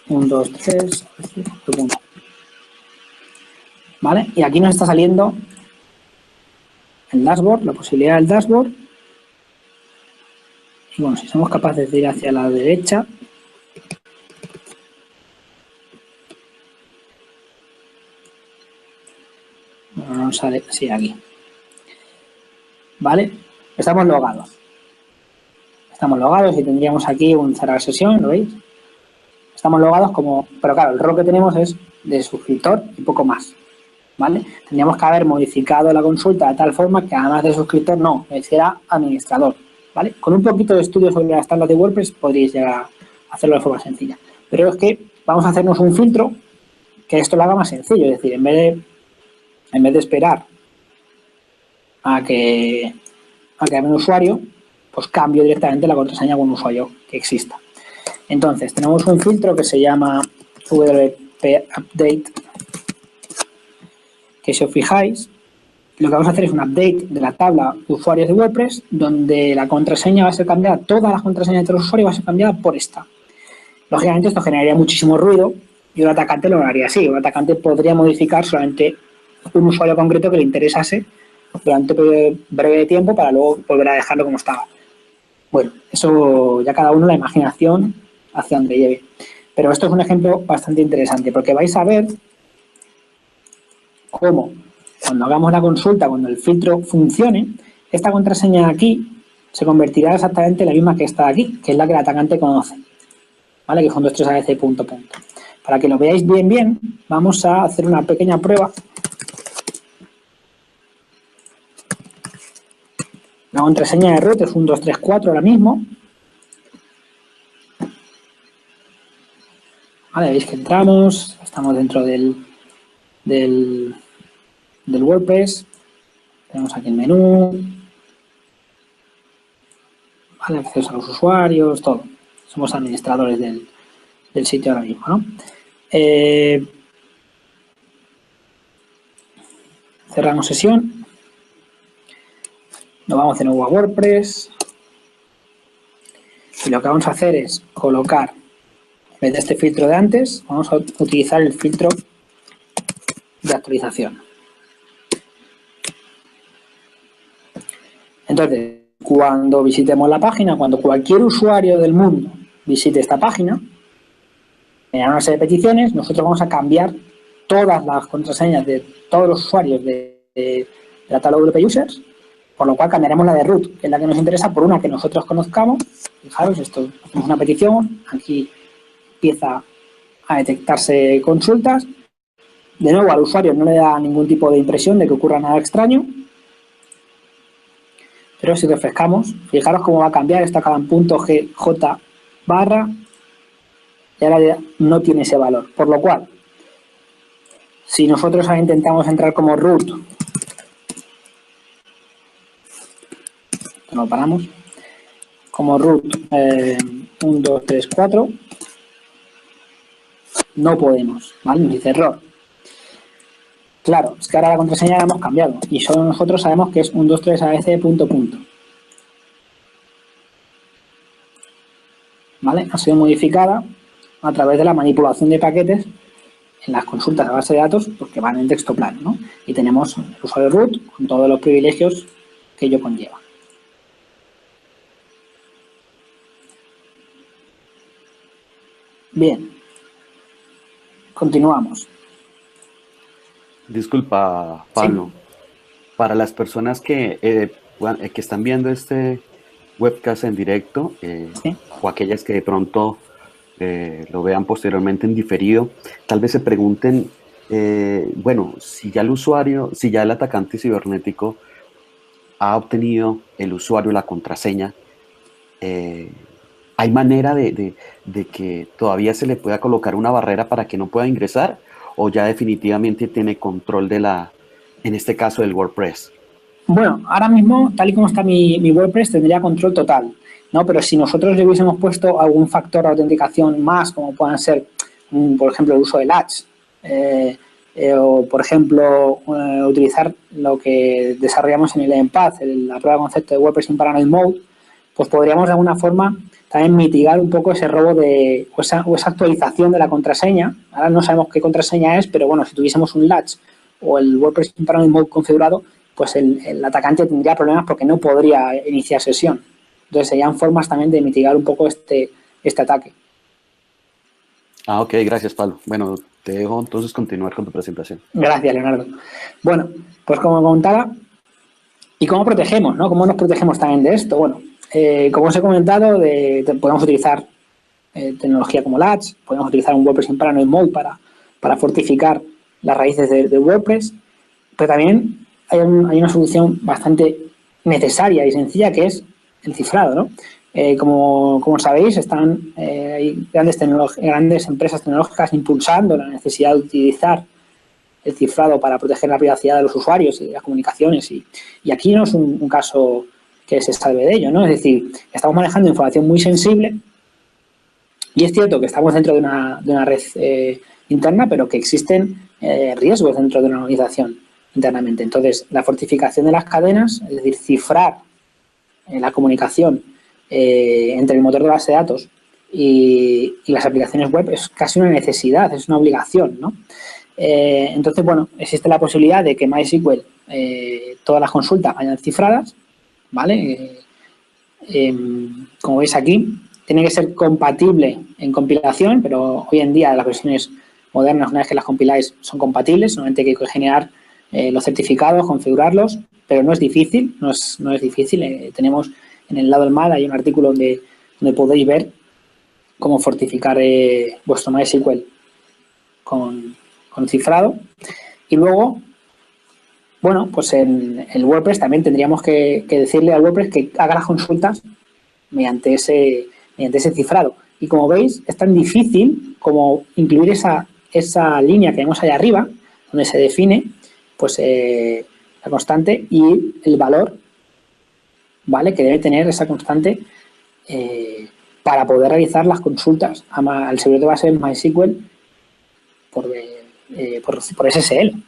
1, 2, 3, ¿vale? Y aquí nos está saliendo el dashboard, la posibilidad del dashboard. Y bueno, si somos capaces de ir hacia la derecha, no nos sale, sí, aquí. ¿Vale? Estamos logados. Estamos logados y tendríamos aquí un cerrar sesión, ¿lo veis? Estamos logados como, pero claro, el rol que tenemos es de suscriptor y poco más, ¿vale? Tendríamos que haber modificado la consulta de tal forma que además de suscriptor no, me hiciera administrador, ¿vale? Con un poquito de estudio sobre las tablas de WordPress podríais llegar a hacerlo de forma sencilla. Pero es que vamos a hacernos un filtro que esto lo haga más sencillo, es decir, en vez de esperar a que haya un usuario, pues cambio directamente la contraseña con un usuario que exista. Entonces, tenemos un filtro que se llama WP Update, que si os fijáis, lo que vamos a hacer es un update de la tabla de usuarios de WordPress, donde la contraseña va a ser cambiada, todas las contraseñas de los usuarios va a ser cambiada por esta. Lógicamente, esto generaría muchísimo ruido y un atacante lo haría así. Un atacante podría modificar solamente un usuario concreto que le interesase durante un breve tiempo para luego volver a dejarlo como estaba. Bueno, eso ya cada uno la imaginación hacia donde lleve. Pero esto es un ejemplo bastante interesante porque vais a ver cómo cuando hagamos la consulta, cuando el filtro funcione, esta contraseña de aquí se convertirá exactamente en la misma que está aquí, que es la que el atacante conoce, ¿vale? Que son 23abc. Para que lo veáis bien, vamos a hacer una pequeña prueba. La contraseña de root es 1234 ahora mismo. Vale, veis que entramos, estamos dentro del WordPress. Tenemos aquí el menú. Vale, acceso a los usuarios, todo. Somos administradores del sitio ahora mismo, ¿no? Cerramos sesión. Nos vamos de nuevo a WordPress. Y lo que vamos a hacer es colocar, en vez de este filtro de antes, vamos a utilizar el filtro de actualización. Entonces, cuando visitemos la página, cuando cualquier usuario del mundo visite esta página, en una serie de peticiones, nosotros vamos a cambiar todas las contraseñas de todos los usuarios de la tabla WP Users, por lo cual cambiaremos la de root, que es la que nos interesa, por una que nosotros conozcamos. Fijaros, esto hacemos una petición, aquí empieza a detectarse consultas. De nuevo, al usuario no le da ningún tipo de impresión de que ocurra nada extraño. Pero si refrescamos, fijaros cómo va a cambiar, está cada punto GJ barra, y ahora ya no tiene ese valor. Por lo cual, si nosotros ahora intentamos entrar como root, lo paramos, como root 1, 2, 3, 4, no podemos, ¿vale? Nos dice error. Claro, es que ahora la contraseña la hemos cambiado y solo nosotros sabemos que es 123 abc punto punto. ¿Vale? Ha sido modificada a través de la manipulación de paquetes en las consultas de base de datos, porque van en texto plano, ¿no? Y tenemos el usuario root con todos los privilegios que ello conlleva. Bien. Continuamos. Disculpa, Pablo. Sí. Para las personas que están viendo este webcast en directo, Sí. o aquellas que de pronto lo vean posteriormente en diferido, tal vez se pregunten, bueno, si ya el atacante cibernético ha obtenido el usuario la contraseña, ¿hay manera de que todavía se le pueda colocar una barrera para que no pueda ingresar? ¿O ya definitivamente tiene control en este caso, del WordPress? Bueno, ahora mismo, tal y como está mi WordPress, tendría control total, ¿no? Pero si nosotros le hubiésemos puesto algún factor de autenticación más, como puedan ser, por ejemplo, el uso del Latch, o, por ejemplo, utilizar lo que desarrollamos en el EMPAD, la prueba de concepto de WordPress in Paranoid Mode, pues podríamos de alguna forma también mitigar un poco ese robo o esa actualización de la contraseña. Ahora no sabemos qué contraseña es, pero bueno, si tuviésemos un Latch o el WordPress in Paranoid Mode configurado, pues el atacante tendría problemas porque no podría iniciar sesión. Entonces serían formas también de mitigar un poco este ataque. Ah, ok, gracias, Pablo. Bueno, te dejo entonces continuar con tu presentación. Gracias, Leonardo. Bueno, pues como comentaba, ¿y cómo protegemos, no? ¿Cómo nos protegemos también de esto? Bueno, como os he comentado, podemos utilizar tecnología como Latch, podemos utilizar un WordPress in Paranoid Mode para fortificar las raíces de WordPress, pero también hay una solución bastante necesaria y sencilla, que es el cifrado, ¿no? Como sabéis, hay grandes empresas tecnológicas impulsando la necesidad de utilizar el cifrado para proteger la privacidad de los usuarios y de las comunicaciones. Y aquí no es un caso que se salve de ello, ¿no? Es decir, estamos manejando información muy sensible y es cierto que estamos dentro de una red interna, pero que existen riesgos dentro de una organización internamente. Entonces, la fortificación de las cadenas, es decir, cifrar la comunicación entre el motor de base de datos y las aplicaciones web es casi una necesidad, es una obligación, ¿no? Entonces, bueno, existe la posibilidad de que MySQL, todas las consultas vayan cifradas, ¿vale? Como veis aquí, tiene que ser compatible en compilación, pero hoy en día las versiones modernas, una vez que las compiláis, son compatibles, solamente hay que generar los certificados, configurarlos, pero no es difícil, no es difícil. Tenemos en el lado del mal, hay un artículo donde podéis ver cómo fortificar vuestro MySQL con cifrado. Y luego, bueno, pues en el WordPress también tendríamos que decirle al WordPress que haga las consultas mediante ese cifrado. Y como veis, es tan difícil como incluir esa línea que vemos allá arriba, donde se define pues la constante y el valor, ¿vale?, que debe tener esa constante para poder realizar las consultas al servidor de base de MySQL por SSL.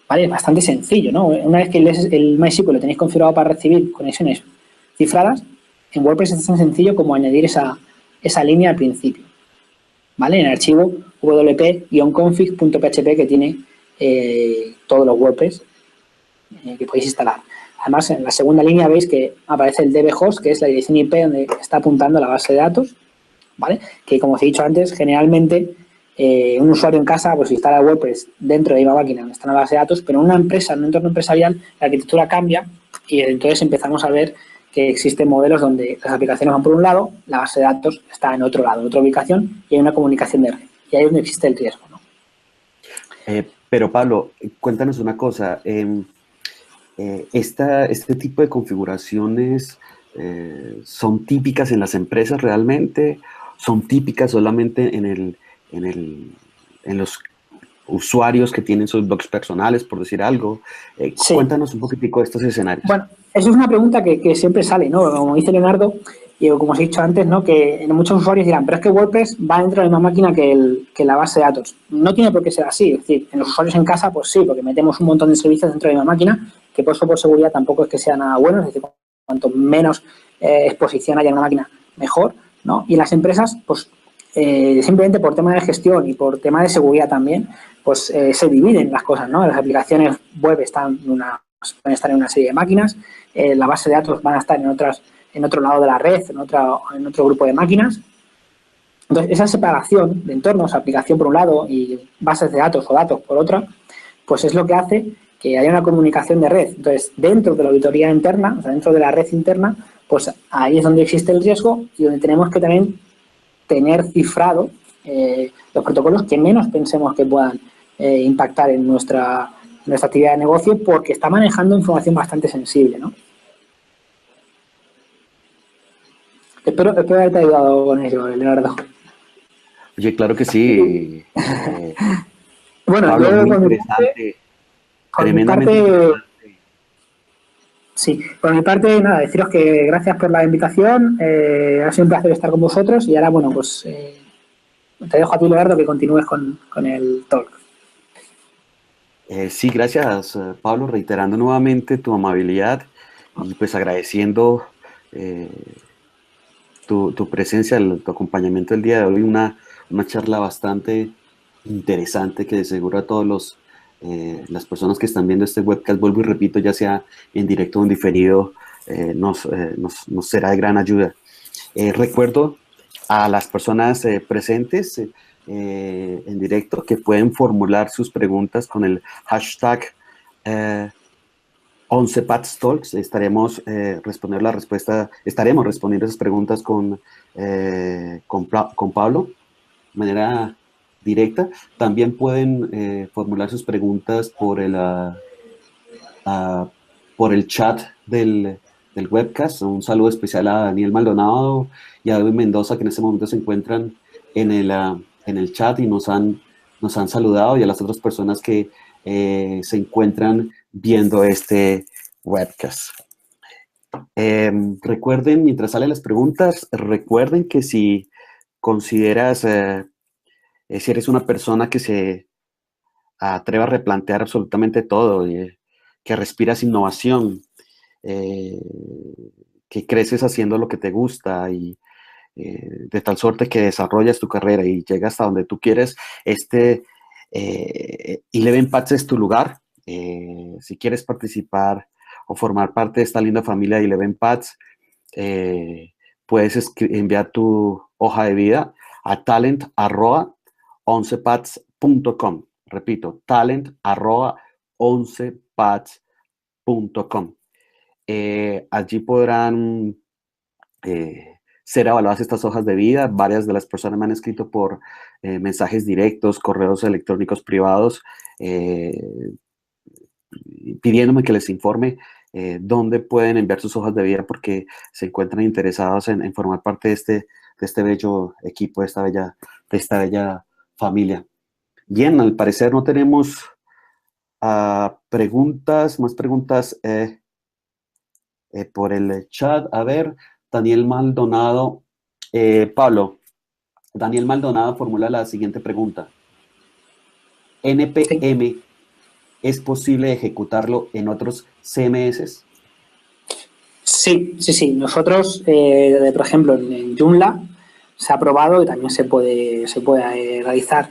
¿Vale? Es bastante sencillo, ¿no? Una vez que el MySQL lo tenéis configurado para recibir conexiones cifradas, en WordPress es tan sencillo como añadir esa línea al principio, ¿vale? En el archivo wp-config.php que tiene todos los WordPress que podéis instalar. Además, en la segunda línea veis que aparece el dbhost, que es la dirección IP donde está apuntando la base de datos, ¿vale? Que, como os he dicho antes, generalmente un usuario en casa pues instala WordPress dentro de la misma máquina donde está la base de datos, pero en una empresa, en un entorno empresarial, la arquitectura cambia y entonces empezamos a ver que existen modelos donde las aplicaciones van por un lado, la base de datos está en otro lado, en otra ubicación, y hay una comunicación de red. Y ahí es donde existe el riesgo, ¿no? Pero Pablo, cuéntanos una cosa. Este tipo de configuraciones son típicas en las empresas realmente, son típicas solamente en los usuarios que tienen sus blogs personales, por decir algo. Sí. Cuéntanos un poquitico de estos escenarios. Bueno, eso es una pregunta que siempre sale, ¿no? Como dice Leonardo, y como os he dicho antes, ¿no? Que muchos usuarios dirán, pero es que WordPress va dentro de la misma máquina que la base de datos. No tiene por qué ser así. Es decir, en los usuarios en casa, pues sí, porque metemos un montón de servicios dentro de la misma máquina, que por eso por seguridad tampoco es que sea nada bueno. Es decir, cuanto menos exposición haya en una máquina, mejor, ¿no? Y en las empresas, pues simplemente por tema de gestión y por tema de seguridad también, pues se dividen las cosas, ¿no? Las aplicaciones web pueden estar en una serie de máquinas, la base de datos van a estar en otro lado de la red, en otro grupo de máquinas. Entonces, esa separación de entornos, aplicación por un lado y bases de datos o datos por otra, pues es lo que hace que haya una comunicación de red. Entonces, dentro de la auditoría interna, o sea, dentro de la red interna, pues ahí es donde existe el riesgo y donde tenemos que también tener cifrado los protocolos que menos pensemos que puedan impactar en nuestra actividad de negocio, porque está manejando información bastante sensible, ¿no? Espero haberte ayudado con ello, Leonardo. Oye, claro que sí. Bueno, Pablo, yo muy interesante, por mi tremendamente parte, interesante. sí, por mi parte, nada, deciros que gracias por la invitación, ha sido un placer estar con vosotros y ahora, bueno, pues te dejo a ti, Leonardo, que continúes con el talk. Sí, gracias, Pablo, reiterando nuevamente tu amabilidad y pues agradeciendo tu presencia, tu acompañamiento el día de hoy, una charla bastante interesante que de seguro a todos las personas que están viendo este webcast, vuelvo y repito, ya sea en directo o en diferido, nos será de gran ayuda. Recuerdo a las personas presentes en directo que pueden formular sus preguntas con el hashtag 11patstalks. Estaremos respondiendo esas preguntas con Pablo de manera directa. También pueden formular sus preguntas por el chat del webcast. Un saludo especial a Daniel Maldonado y a Edwin Mendoza, que en este momento se encuentran en el chat y nos han saludado, y a las otras personas que se encuentran viendo este webcast. Recuerden, mientras salen las preguntas, recuerden que si consideras, si eres una persona que se atreve a replantear absolutamente todo, que respiras innovación, eh, que creces haciendo lo que te gusta y de tal suerte que desarrollas tu carrera y llegas hasta donde tú quieres, Eleven Paths es tu lugar. Si quieres participar o formar parte de esta linda familia de Eleven Paths, puedes enviar tu hoja de vida a talent@11paths.com. Repito, talent@11paths.com. Allí podrán ser evaluadas estas hojas de vida. Varias de las personas me han escrito por mensajes directos, correos electrónicos privados, pidiéndome que les informe dónde pueden enviar sus hojas de vida porque se encuentran interesados en formar parte de este bello equipo, de esta bella familia. Bien, al parecer no tenemos más preguntas por el chat. A ver, Daniel Maldonado. Pablo, Daniel Maldonado formula la siguiente pregunta. ¿NPM es posible ejecutarlo en otros CMS? Sí, sí, sí. Nosotros, por ejemplo, en Joomla se ha probado y también se puede realizar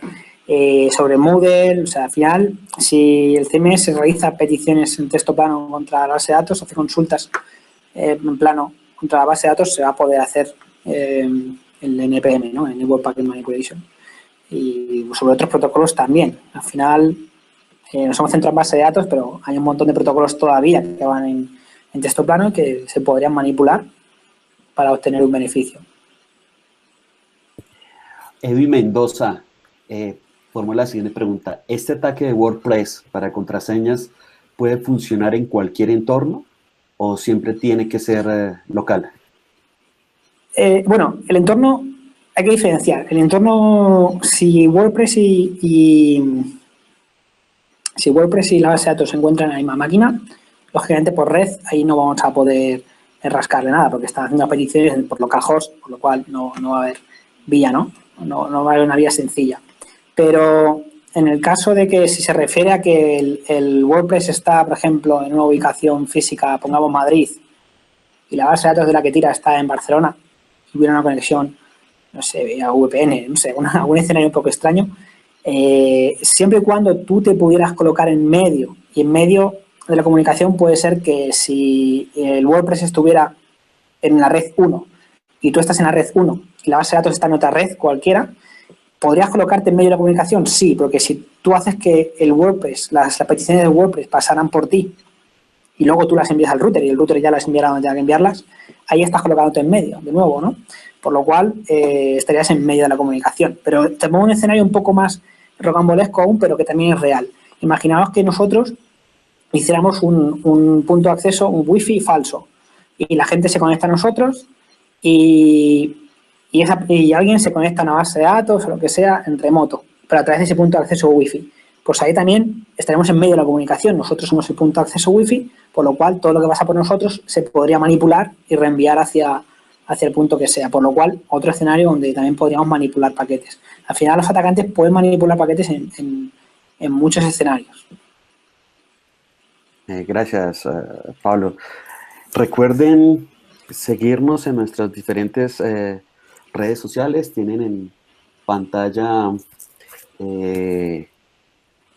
sobre Moodle. O sea, al final, si el CMS realiza peticiones en texto plano contra la base de datos, hace consultas en plano contra la base de datos, se va a poder hacer el NPM, ¿no? El Network Packet Manipulation. Y sobre otros protocolos también. Al final, nos hemos centrado en base de datos, pero hay un montón de protocolos todavía que van en texto plano que se podrían manipular para obtener un beneficio. Evi Mendoza formula la siguiente pregunta. ¿Este ataque de WordPress para contraseñas puede funcionar en cualquier entorno o siempre tiene que ser local? Bueno, el entorno hay que diferenciar. El entorno, si WordPress si WordPress y la base de datos se encuentran en la misma máquina, lógicamente por red ahí no vamos a poder rascarle nada porque están haciendo peticiones por localhost, por lo cual no va a haber vía, ¿no? No va a haber una vía sencilla. Pero en el caso de que si se refiere a que el WordPress está, por ejemplo, en una ubicación física, pongamos Madrid, y la base de datos de la que tira está en Barcelona, y hubiera una conexión, no sé, vía VPN, no sé, algún escenario un poco extraño, siempre y cuando tú te pudieras colocar en medio, y en medio de la comunicación puede ser que si el WordPress estuviera en la red 1 y tú estás en la red 1 y la base de datos está en otra red cualquiera, ¿podrías colocarte en medio de la comunicación? Sí, porque si tú haces que el WordPress, las peticiones del WordPress pasaran por ti y luego tú las envías al router y el router ya las enviará donde tenga que enviarlas, ahí estás colocándote en medio, de nuevo, ¿no? Por lo cual estarías en medio de la comunicación. Pero te pongo un escenario un poco más rocambolesco aún, pero que también es real. Imaginaos que nosotros hiciéramos un punto de acceso, un wifi falso, y la gente se conecta a nosotros y alguien se conecta a una base de datos o lo que sea en remoto, pero a través de ese punto de acceso wifi. Pues ahí también estaremos en medio de la comunicación. Nosotros somos el punto de acceso wifi, por lo cual todo lo que pasa por nosotros se podría manipular y reenviar hacia el punto que sea. Por lo cual, otro escenario donde también podríamos manipular paquetes. Al final, los atacantes pueden manipular paquetes en muchos escenarios. Gracias, Pablo. Recuerden seguirnos en nuestras diferentes redes sociales. Tienen en pantalla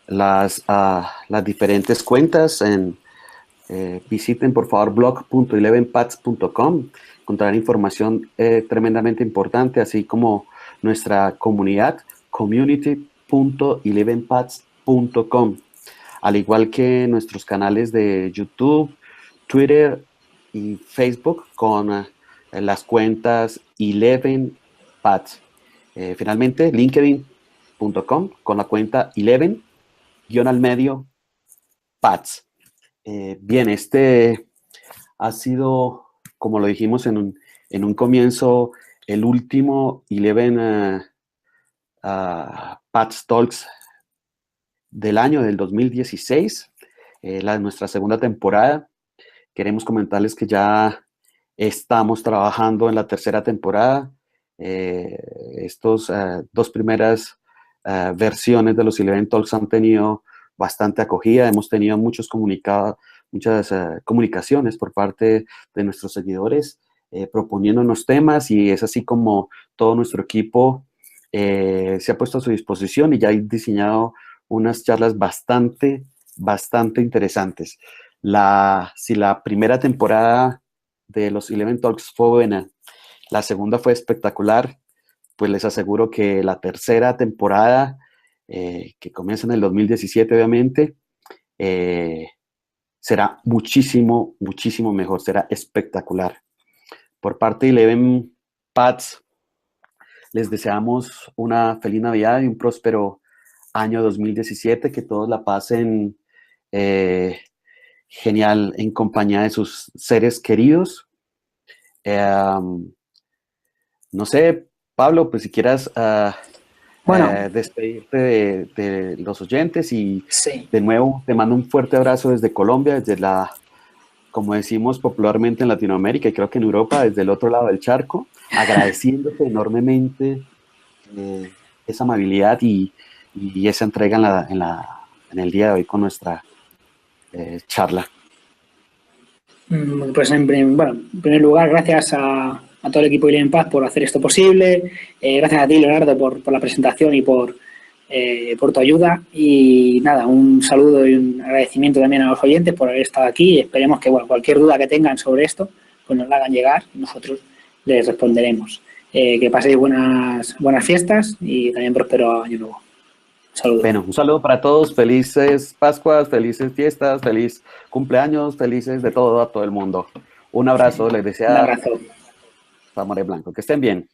las diferentes cuentas. Visiten por favor blog.elevenpaths.com. Encontrarán información tremendamente importante, así como nuestra comunidad community.elevenpaths.com, al igual que nuestros canales de YouTube, Twitter y Facebook con las cuentas 11paths. Finalmente, linkedin.com con la cuenta 11-paths. Bien, este ha sido, como lo dijimos en un comienzo, el último 11 Paths Talks del año, del 2016, nuestra segunda temporada. Queremos comentarles que ya estamos trabajando en la tercera temporada. Estos dos primeras versiones de los 11 Talks han tenido bastante acogida. Hemos tenido muchas comunicaciones por parte de nuestros seguidores proponiéndonos temas, y es así como todo nuestro equipo se ha puesto a su disposición y ya ha diseñado unas charlas bastante interesantes. Si la primera temporada de los 11 Talks fue buena, la segunda fue espectacular, pues les aseguro que la tercera temporada, que comienza en el 2017 obviamente, será muchísimo mejor, será espectacular. Por parte de 11 Paths, les deseamos una feliz Navidad y un próspero año 2017, que todos la pasen genial en compañía de sus seres queridos. No sé, Pablo, pues si quieras despedirte de los oyentes y Sí. de nuevo te mando un fuerte abrazo desde Colombia, desde como decimos popularmente en Latinoamérica y creo que en Europa, desde el otro lado del charco, agradeciéndote enormemente esa amabilidad y esa entrega en el día de hoy con nuestra charla. Pues bueno, en primer lugar, gracias a todo el equipo de ILEVEN Paz por hacer esto posible. Gracias a ti, Leonardo, por la presentación y por tu ayuda. Y nada, un saludo y un agradecimiento también a los oyentes por haber estado aquí. Esperemos que cualquier duda que tengan sobre esto, pues nos la hagan llegar y nosotros les responderemos. Que paséis buenas fiestas y también próspero año nuevo. Saludos. Bueno, un saludo para todos, felices Pascuas, felices fiestas, feliz cumpleaños, felices de todo a todo el mundo. Un abrazo, les Un desea abrazo. Amore Blanco, que estén bien.